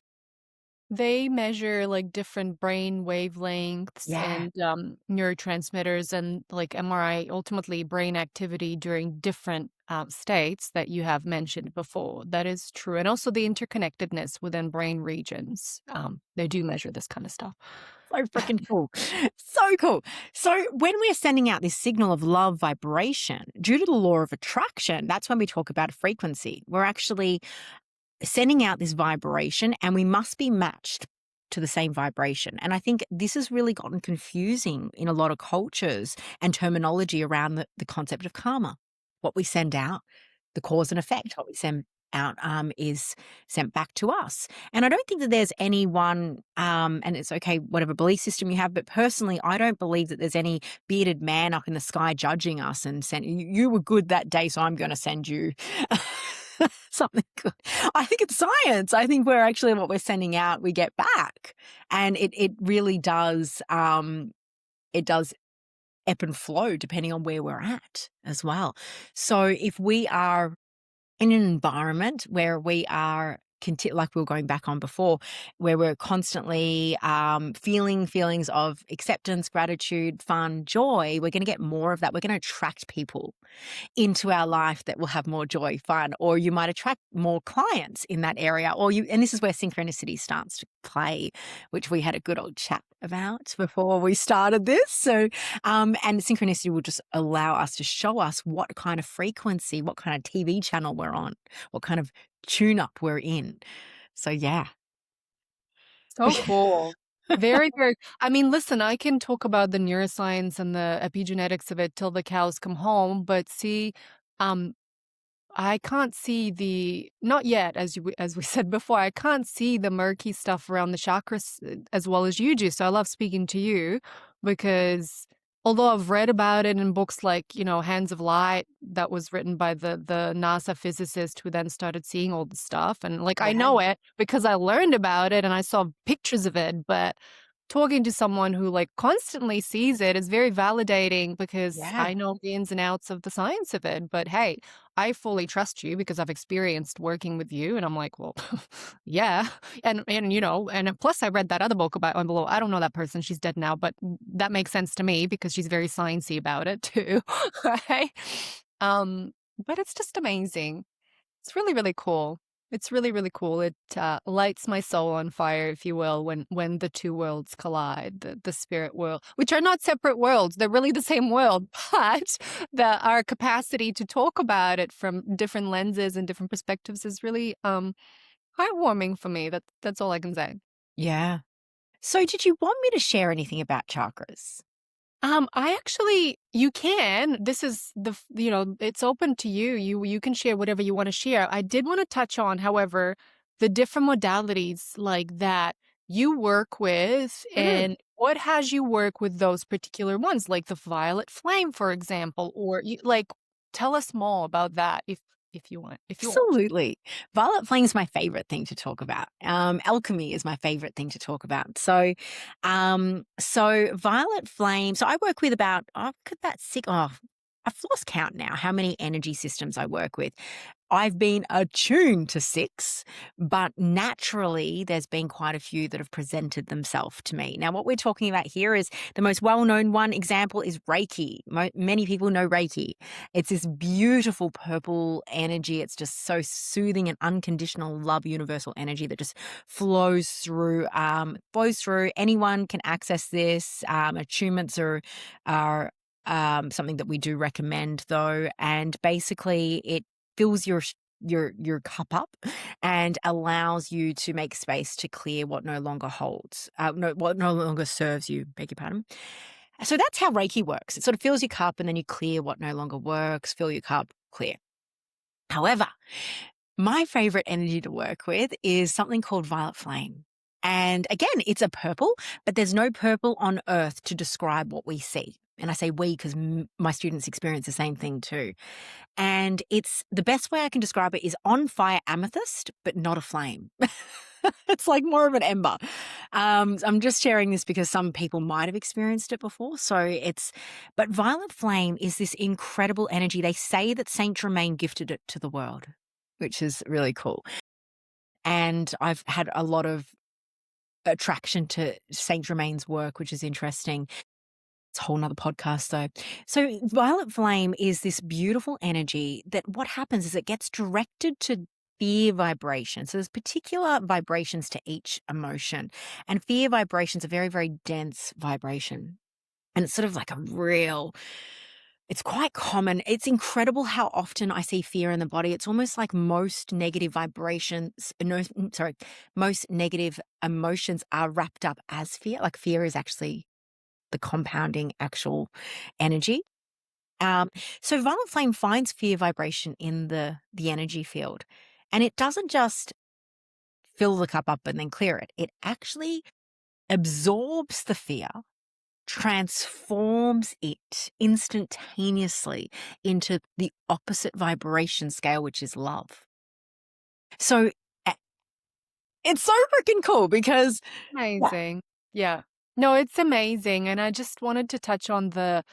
They measure like different brain wavelengths Yeah. and neurotransmitters and like MRI, ultimately brain activity during different states that you have mentioned before. That is true. And also the interconnectedness within brain regions. They do measure this kind of stuff. So freaking cool. So cool. So when we're sending out this signal of love vibration, due to the law of attraction, that's when we talk about a frequency. We're actually sending out this vibration and we must be matched to the same vibration. And I think this has really gotten confusing in a lot of cultures and terminology around the concept of karma. What we send out, the cause and effect, what we send out is sent back to us. And I don't think that there's any one, and it's okay, whatever belief system you have, but personally, I don't believe that there's any bearded man up in the sky judging us and saying, you were good that day, so I'm going to send you something good. I think it's science. I think we're actually what we're sending out, we get back. And it really does, it does ebb and flow depending on where we're at as well. So if we are in an environment where we are like we were going back on before, where we're constantly feeling feelings of acceptance, gratitude, fun, joy, we're going to get more of that. We're going to attract people into our life that will have more joy, fun, or you might attract more clients in that area, and this is where synchronicity starts to play, which we had a good old chat about before we started this. So, and synchronicity will just allow us to show us what kind of frequency, what kind of TV channel we're on, what kind of tune up we're in. So, yeah. So cool. Very, very I mean, listen, I can talk about the neuroscience and the epigenetics of it till the cows come home, but see, um, I can't see the not yet, as we said before, I can't see the murky stuff around the chakras as well as you do. So I love speaking to you because although I've read about it in books like, Hands of Light, that was written by the NASA physicist who then started seeing all the stuff. And like I Yeah. know it because I learned about it and I saw pictures of it, but talking to someone who like constantly sees it is very validating because Yeah. I know the ins and outs of the science of it. But hey, I fully trust you because I've experienced working with you. And I'm like, well, yeah. And plus I read that other book about, below. I don't know that person. She's dead now, but that makes sense to me because she's very sciencey about it too. Right. But it's just amazing. It's really, really cool. It's really, really cool. It lights my soul on fire, if you will, when the two worlds collide, the spirit world, which are not separate worlds. They're really the same world, but our capacity to talk about it from different lenses and different perspectives is really heartwarming for me. That's all I can say. Yeah. So, did you want me to share anything about chakras? I actually you can. This is it's open to you. You can share whatever you want to share. I did want to touch on, however, the different modalities like that you work with Mm. and what has you work with those particular ones, like the violet flame, for example, or you like tell us more about that if you want. If you want. Absolutely. Violet flame is my favorite thing to talk about. Alchemy is my favorite thing to talk about. So violet flame. So I work with about six. Oh, I've lost count now. How many energy systems I work with? I've been attuned to 6, but naturally there's been quite a few that have presented themselves to me. Now, what we're talking about here is the most well-known one example is Reiki. Many people know Reiki. It's this beautiful purple energy. It's just so soothing and unconditional love, universal energy that just flows through. Anyone can access this. Attunements are something that we do recommend, though, and basically it fills your cup up and allows you to make space to clear what no longer holds, what no longer serves you. Beg your pardon. So that's how Reiki works. It sort of fills your cup and then you clear what no longer works, fill your cup, clear. However, my favorite energy to work with is something called violet flame. And again, it's a purple, but there's no purple on earth to describe what we see. And I say we because my students experience the same thing too. And it's the best way I can describe it is on fire amethyst, but not a flame. It's like more of an ember. I'm just sharing this because some people might have experienced it before. But violet flame is this incredible energy. They say that Saint Germain gifted it to the world, which is really cool. And I've had a lot of attraction to Saint Germain's work, which is interesting. It's a whole nother podcast though. So violet flame is this beautiful energy that what happens is it gets directed to fear vibration. So there's particular vibrations to each emotion. And fear vibrations are very, very dense vibration. And it's sort of like it's quite common. It's incredible how often I see fear in the body. It's almost like most negative vibrations, no, sorry, most negative emotions are wrapped up as fear. Like fear is actually the compounding actual energy. Um, so violet flame finds fear vibration in the energy field, and it doesn't just fill the cup up and then clear it. It actually absorbs the fear, transforms it instantaneously into the opposite vibration scale, which is love. So it's so freaking cool because yeah, Amazing. Yeah. No, it's amazing, and I just wanted to touch on the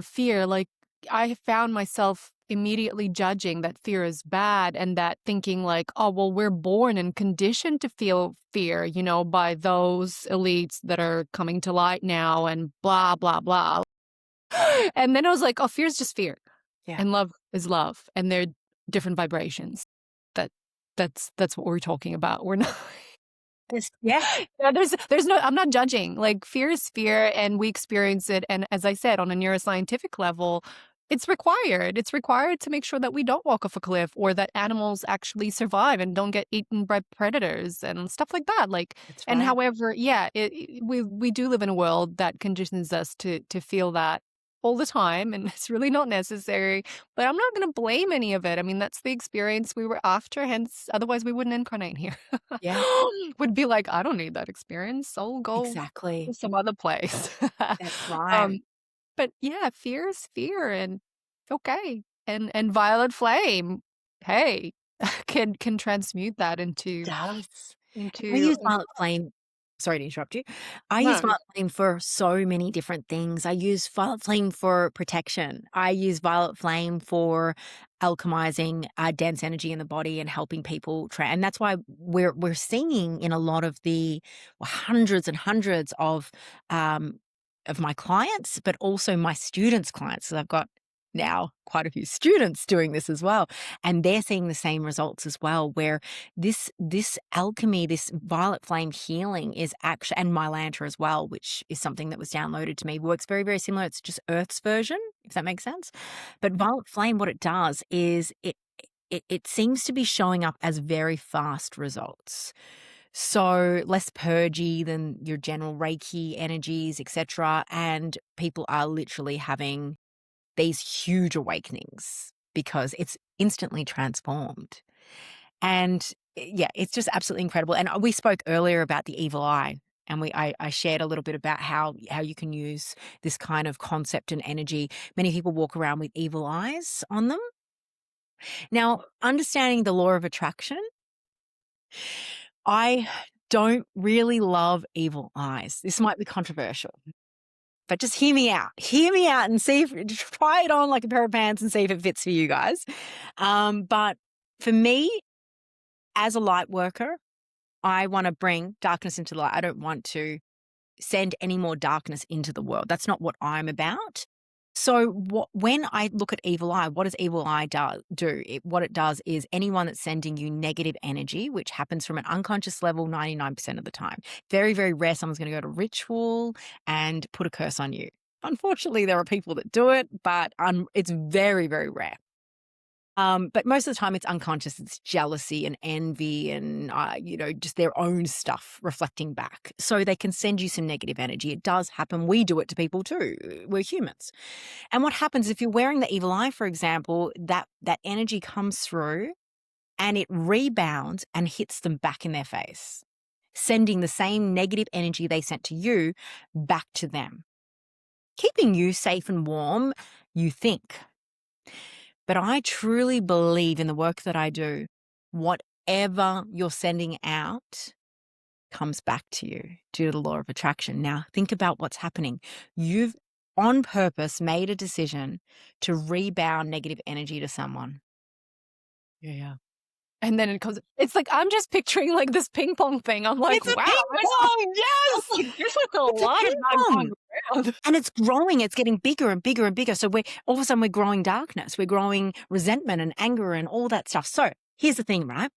fear, like, I found myself immediately judging that fear is bad and that thinking like, "Oh, well, we're born and conditioned to feel fear, by those elites that are coming to light now and blah, blah, blah." And then I was like, "Oh, fear is just fear, yeah, and love is love, and they're different vibrations." That that's what we're talking about. We're not yeah, Yeah, there's no I'm not judging. Like, fear is fear, and we experience it, and as I said, on a neuroscientific level, it's required. It's required to make sure that we don't walk off a cliff or that animals actually survive and don't get eaten by predators and stuff like that, like that's and right. however yeah, we do live in a world that conditions us to feel that all the time, and it's really not necessary, but I'm not gonna blame any of it. I mean, that's the experience we were after, hence otherwise we wouldn't incarnate here. Yeah, Would be like, "I don't need that experience. I'll go to exactly. some other place." That's right. Um, but yeah, fear is fear and okay. And violet flame, hey, can transmute that Does. I into use violet flame sorry to interrupt you. I use no, violet flame for so many different things. I use violet flame for protection. I use violet flame for alchemizing dense energy in the body and helping people and that's why we're seeing in a lot of the hundreds and hundreds of my clients, but also my students' clients. So I've got now quite a few students doing this as well, and they're seeing the same results as well, where this alchemy, this violet flame healing is actually, and Mylanta as well, which is something that was downloaded to me, works very, very similar. It's just Earth's version, if that makes sense. But violet flame, what it does is it seems to be showing up as very fast results. So less purgy than your general Reiki energies, etc. And people are literally having these huge awakenings because it's instantly transformed. And yeah, it's just absolutely incredible. And we spoke earlier about the evil eye. And I shared a little bit about how you can use this kind of concept and energy. Many people walk around with evil eyes on them. Now, understanding the law of attraction, I don't really love evil eyes. This might be controversial, but just hear me out. Hear me out and see if try it on like a pair of pants and see if it fits for you guys. But for me, as a light worker, I want to bring darkness into the light. I don't want to send any more darkness into the world. That's not what I'm about. So when I look at evil eye, what does evil eye do? What it does is anyone that's sending you negative energy, which happens from an unconscious level 99% of the time. Very, very rare someone's going to go to ritual and put a curse on you. Unfortunately, there are people that do it, but it's very, very rare. But most of the time it's unconscious. It's jealousy and envy and, just their own stuff reflecting back. So they can send you some negative energy. It does happen. We do it to people too. We're humans. And what happens if you're wearing the evil eye, for example, that energy comes through and it rebounds and hits them back in their face, sending the same negative energy they sent to you back to them, keeping you safe and warm, you think. But I truly believe in the work that I do. Whatever you're sending out comes back to you due to the law of attraction. Now, think about what's happening. You've on purpose made a decision to rebound negative energy to someone. Yeah. And then it's like, I'm just picturing like this ping pong thing. I'm like, It's a wow, ping pong, it's yes! like, this is a It's a lot of ping time pong. going around. And it's growing. It's getting bigger and bigger and bigger. So all of a sudden we're growing darkness. We're growing resentment and anger and all that stuff. So here's the thing, right?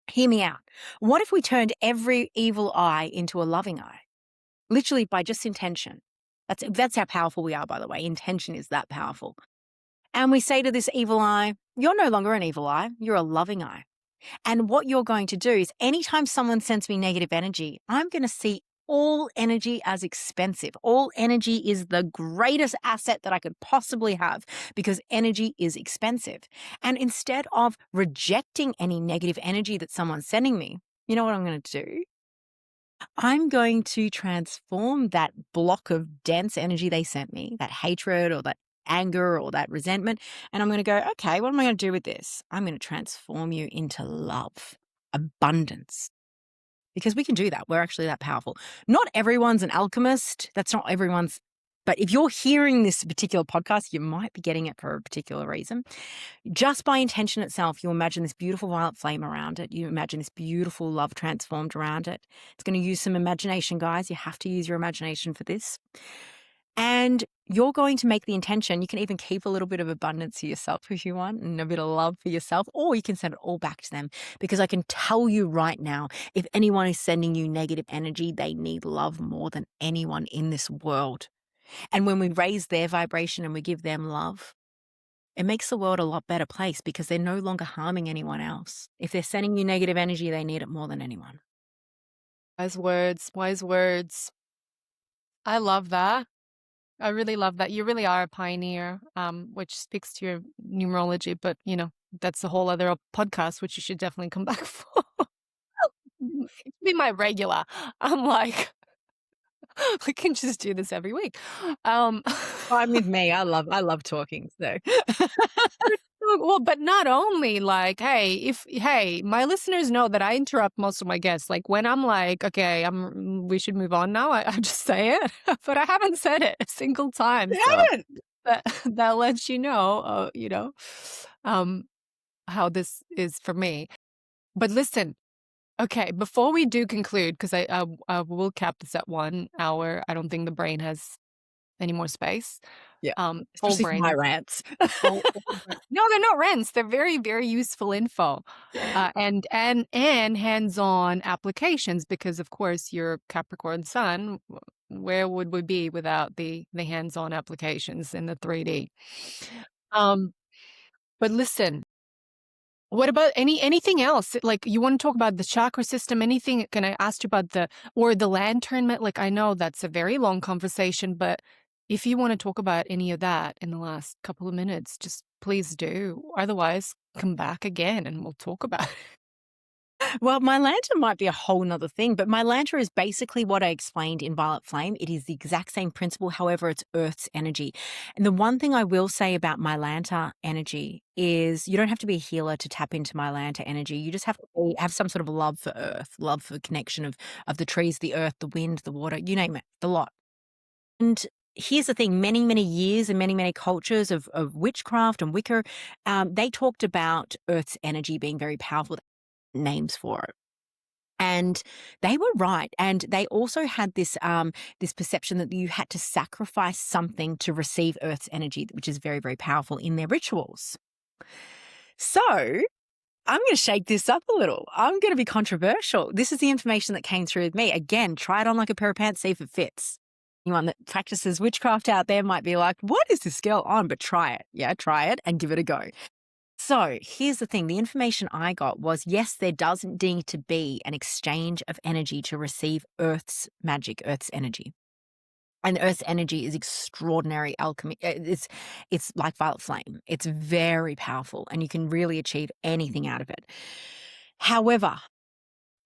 Hear me out. What if we turned every evil eye into a loving eye? Literally by just intention. That's how powerful we are, by the way. Intention is that powerful. And we say to this evil eye, you're no longer an evil eye. You're a loving eye. And what you're going to do is anytime someone sends me negative energy, I'm going to see all energy as expensive. All energy is the greatest asset that I could possibly have because energy is expensive. And instead of rejecting any negative energy that someone's sending me, you know what I'm going to do? I'm going to transform that block of dense energy they sent me, that hatred or that anger or that resentment. And I'm going to go, okay, what am I going to do with this? I'm going to transform you into love, abundance. Because we can do that. We're actually that powerful. Not everyone's an alchemist. That's not everyone's. But if you're hearing this particular podcast, you might be getting it for a particular reason. Just by intention itself, you imagine this beautiful violet flame around it. You imagine this beautiful love transformed around it. It's going to use some imagination, guys. You have to use your imagination for this. And you're going to make the intention. You can even keep a little bit of abundance for yourself if you want and a bit of love for yourself, or you can send it all back to them because I can tell you right now, if anyone is sending you negative energy, they need love more than anyone in this world. And when we raise their vibration and we give them love, it makes the world a lot better place because they're no longer harming anyone else. If they're sending you negative energy, they need it more than anyone. Wise words, wise words. I love that. I really love that. You really are a pioneer, which speaks to your numerology, but that's a whole other podcast, which you should definitely come back for. Be my regular. I'm like, we can just do this every week. Fine with me. I love talking. So Well, but not only like, hey, my listeners know that I interrupt most of my guests. Like when I'm like, okay, we should move on now. I just say it, but I haven't said it a single time. you So haven't. that lets you know, how this is for me. But listen, okay, before we do conclude, because I will cap this at 1 hour. I don't think the brain has any more space. Yeah. Full Especially for brain. my rants. No, they're not rents. They're very, very useful info, and hands-on applications. Because of course, your Capricorn Sun. Where would we be without the hands-on applications in the 3D? But listen, what about anything else? Like you want to talk about the chakra system? Anything? Can I ask you about the lantern? Like I know that's a very long conversation, but if you want to talk about any of that in the last couple of minutes, just please do. Otherwise, come back again and we'll talk about it. Well, my lantern might be a whole nother thing, but my lantern is basically what I explained in Violet Flame. It is the exact same principle. However, it's Earth's energy. And the one thing I will say about my lantern energy is you don't have to be a healer to tap into my lantern energy. You just have to have some sort of love for Earth, love for connection of the trees, the earth, the wind, the water, you name it, the lot. And here's the thing, many, many years and many, many cultures of witchcraft and Wicca, they talked about Earth's energy being very powerful, names for it. And they were right. And they also had this this perception that you had to sacrifice something to receive Earth's energy, which is very, very powerful in their rituals. So I'm going to shake this up a little. I'm going to be controversial. This is the information that came through with me. Again, try it on like a pair of pants, see if it fits. Anyone that practices witchcraft out there might be like, what is this girl on? But try it. Yeah, try it and give it a go. So here's the thing. The information I got was, yes, there doesn't need to be an exchange of energy to receive Earth's magic, Earth's energy. And Earth's energy is extraordinary alchemy. It's like violet flame. It's very powerful, and you can really achieve anything out of it. However,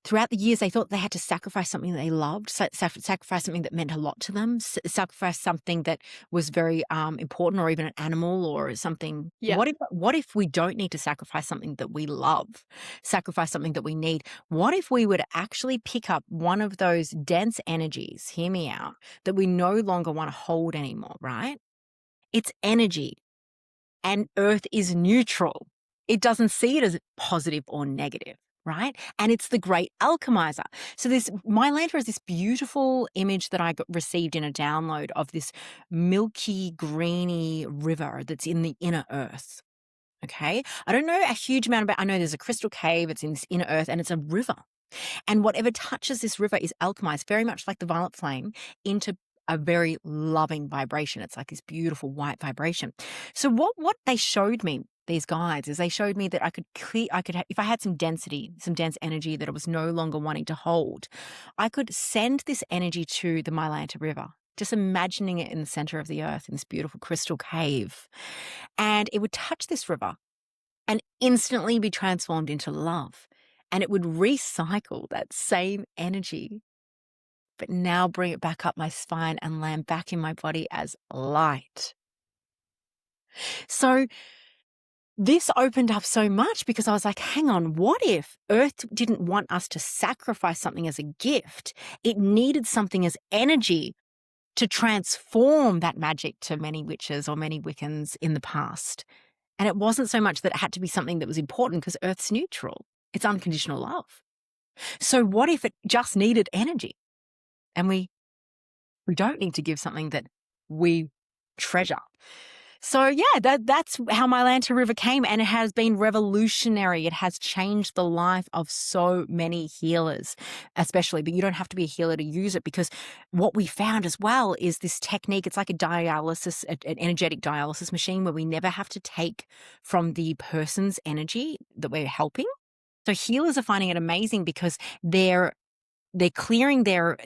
throughout the years, they thought they had to sacrifice something that they loved, sacrifice something that meant a lot to them, sacrifice something that was very important, or even an animal or something. Yeah. What if we don't need to sacrifice something that we love, sacrifice something that we need? What if we were to actually pick up one of those dense energies, hear me out, that we no longer want to hold anymore, right? It's energy, and Earth is neutral. It doesn't see it as positive or negative, right? And it's the great alchemizer. So this Mylanta is this beautiful image that I received in a download of this milky, greeny river that's in the inner Earth. Okay. I don't know a huge amount about, I know there's a crystal cave, it's in this inner Earth, and it's a river. And whatever touches this river is alchemized, very much like the violet flame, into a very loving vibration. It's like this beautiful white vibration. So what they showed me, these guides, is they showed me that I could if I had some density, some dense energy that I was no longer wanting to hold, I could send this energy to the Mylanta River. Just imagining it in the center of the earth in this beautiful crystal cave. And it would touch this river and instantly be transformed into love. And it would recycle that same energy, but now bring it back up my spine and land back in my body as light. So this opened up so much because I was like, hang on, what if Earth didn't want us to sacrifice something as a gift? It needed something as energy to transform that magic to many witches or many Wiccans in the past. And it wasn't so much that it had to be something that was important, because Earth's neutral. It's unconditional love. So what if it just needed energy? And we don't need to give something that we treasure. So yeah, that's how Mylanta River came, and it has been revolutionary. It has changed the life of so many healers, especially, but you don't have to be a healer to use it, because what we found as well is this technique. It's like an energetic dialysis machine, where we never have to take from the person's energy that we're helping. So healers are finding it amazing because they're clearing their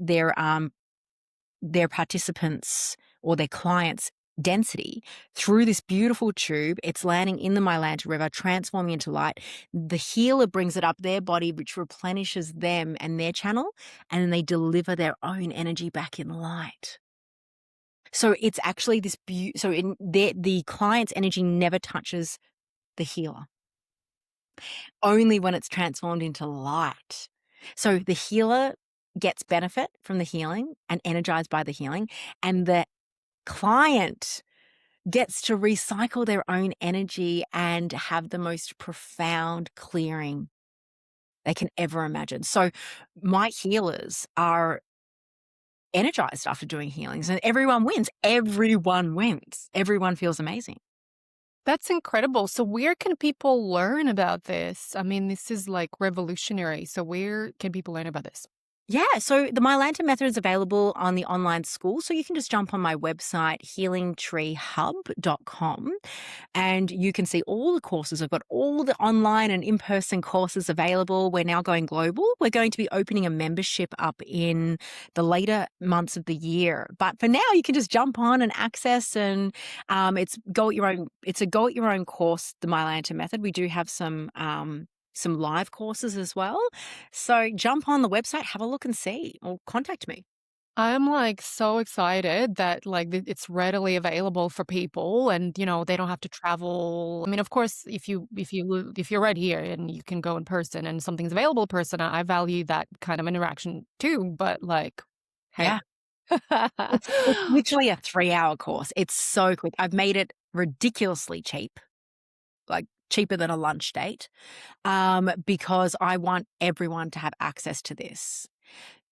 participants or their clients' density through this beautiful tube. It's landing in the Mylanta River, transforming into light. The healer brings it up their body, which replenishes them and their channel, and then they deliver their own energy back in light. So it's actually this the client's energy never touches the healer, only when it's transformed into light. So the healer gets benefit from the healing and energized by the healing, and the client gets to recycle their own energy and have the most profound clearing they can ever imagine. So my healers are energized after doing healings, and everyone wins. Everyone wins. Everyone feels amazing. That's incredible. So where can people learn about this? I mean, this is like revolutionary. So where can people learn about this? Yeah, so the Mylanta method is available on the online school. So you can just jump on my website, healingtreehub.com, and you can see all the courses. I've got all the online and in-person courses available. We're now going global. We're going to be opening a membership up in the later months of the year. But for now, you can just jump on and access, and it's a go at your own course, the Mylanta method. We do have some live courses as well. So jump on the website, have a look and see, or contact me. I'm like so excited that it's readily available for people, and they don't have to travel. I mean, of course, if you're right here and you can go in person and something's available in person, I value that kind of interaction too. But like, hey. Yeah. It's literally a 3-hour course. It's so quick. I've made it ridiculously cheap, like cheaper than a lunch date, because I want everyone to have access to this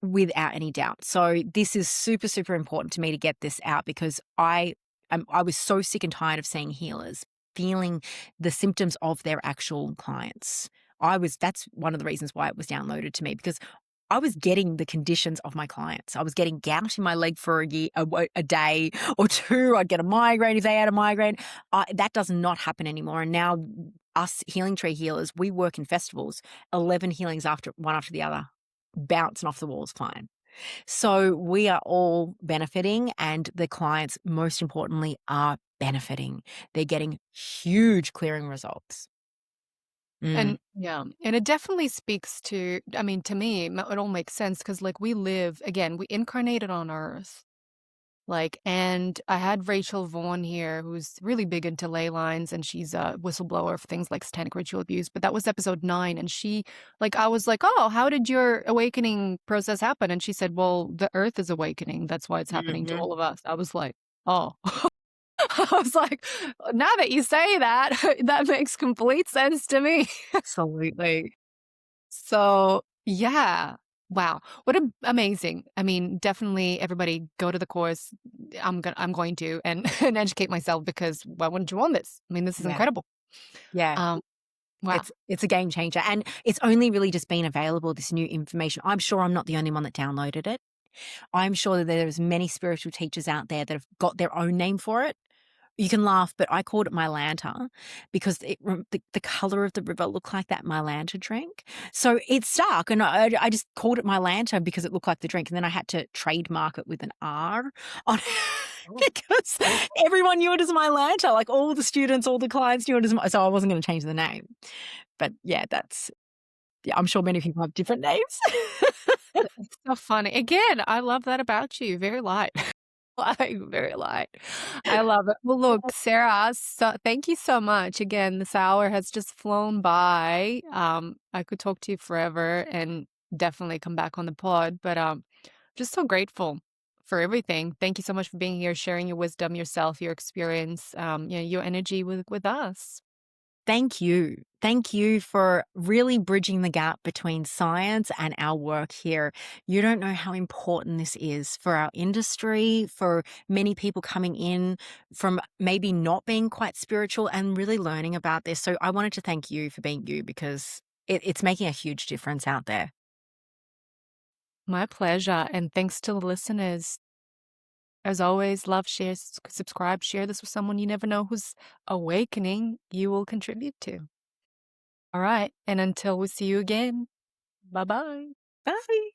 without any doubt. So this is super, super important to me to get this out, because I was so sick and tired of seeing healers feeling the symptoms of their actual clients. That's one of the reasons why it was downloaded to me, because I was getting the conditions of my clients. I was getting gout in my leg for a day or two. I'd get a migraine if they had a migraine. That does not happen anymore. And now us healing tree healers, we work in festivals, 11 healings after one after the other, bouncing off the walls fine. So we are all benefiting, and the clients, most importantly, are benefiting. They're getting huge clearing results. Mm, And yeah, and it definitely speaks to, I mean, to me, it all makes sense because, like, we live, again, we incarnated on Earth. Like, and I had Rachel Vaughan here, who's really big into ley lines, and she's a whistleblower for things like satanic ritual abuse. But that was episode 9, and she, like, I was like, "Oh, how did your awakening process happen?" And she said, "Well, the Earth is awakening. That's why it's happening to mhm. all of us." I was like, "Oh." I was like, "Now that you say that, that makes complete sense to me." Absolutely. So, yeah. Wow. What a amazing. I mean, definitely everybody go to the course. I'm going to and and educate myself because why wouldn't you want this? I mean, this is Yeah. incredible. Yeah. Um, wow. It's a game changer, and it's only really just been available, this new information. I'm sure I'm not the only one that downloaded it. I'm sure that there's many spiritual teachers out there that have got their own name for it. You can laugh, but I called it Mylanta because the color of the river looked like that Mylanta drink. So it stuck, and I just called it Mylanta because it looked like the drink, and then I had to trademark it with an R on Oh, because oh. everyone knew it as Mylanta. Like all the students, all the clients knew it as so I wasn't going to change the name. But yeah, yeah, I'm sure many people have different names. It's so funny. Again, I love that about you. Very light. Like, very light. I love it. Well, look, Sarah, so thank you so much. Again, this hour has just flown by. I could talk to you forever and definitely come back on the pod, but just so grateful for everything. Thank you so much for being here, sharing your wisdom, yourself, your experience, your energy with us. Thank you. Thank you for really bridging the gap between science and our work here. You don't know how important this is for our industry, for many people coming in from maybe not being quite spiritual and really learning about this. So I wanted to thank you for being you because it's making a huge difference out there. My pleasure. And thanks to the listeners. As always, love, share, subscribe, share this with someone you never know who's awakening you will contribute to. All right. And until we see you again, bye bye. Bye.